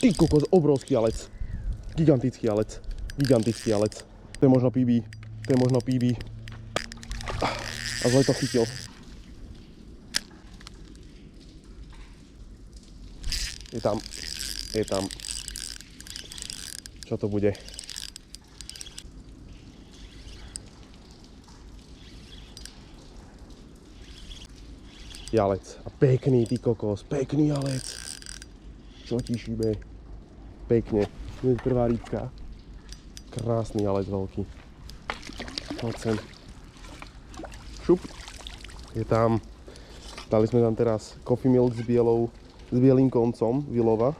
Ty kokos, obrovský alec. Gigantický alec. Gigantický alec. To je možno PB. To je možno PB. A zle to chytil. Je tam. Je tam. Čo to bude? Jalec. A pekný, ty kokos. Pekný jalec. Čo ti šíbe? Pekne. Tu je prvá rybka. Krásny jalec veľký. Poď sem. Šup. Je tam. Dali sme tam teraz coffee milk s bielým koncom vylova.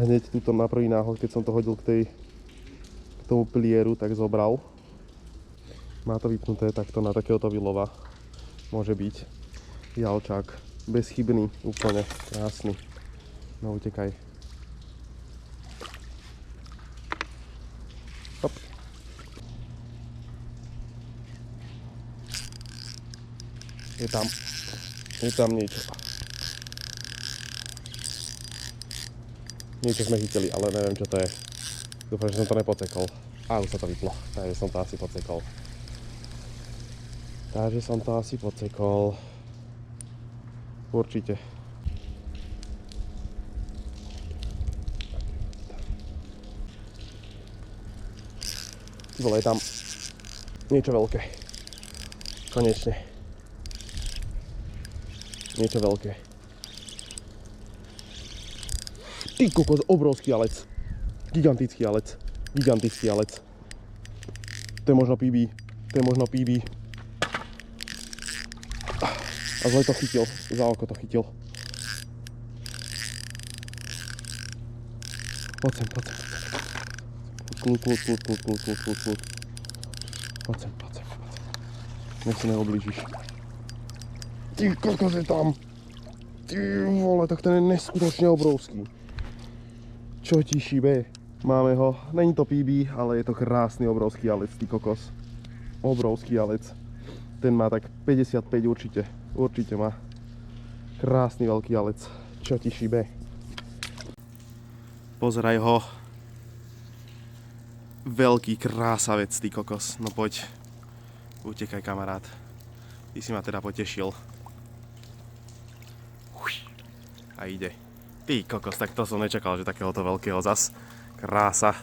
Hneď tuto na prvý náhod, keď som to hodil k tomu plieru, tak zobral. Má to vypnuté takto na takéhoto vylova. Môže byť. Jalčák. Bezchybný. Úplne krásny. No utekaj. Hop. Je tam niečo. Niečo sme chytili, ale neviem čo to je. Dúfam, že som to nepocekol. Á, už sa to vyplo. Takže som to asi pocekol. Určite. Ty vole, je tam niečo veľké. Konečne. Niečo veľké. Ty kokos, obrovský alec. Gigantický alec. Gigantický alec. To je možno PB. To je možno PB. A zle to chytil. Za oko to chytil. Poď sem. Kľud. Poď sem. Nech si neoblížiš. Ty kokos, je tam. Ty vole, tak ten je neskutočne obrovský. Čo ti šíbe? Máme ho. Není to PB, ale je to krásny obrovský jalec, ty kokos. Obrovský jalec. Ten má tak 55 určite. Určite má. Krásny veľký jalec. Čo ti šíbe? Pozeraj ho. Veľký krásavec, ty kokos. No poď. Utekaj, kamarát. Ty si ma teda potešil. A ide. Ty kokos, tak to som nečakal, že takéhoto veľkého zas. Krása.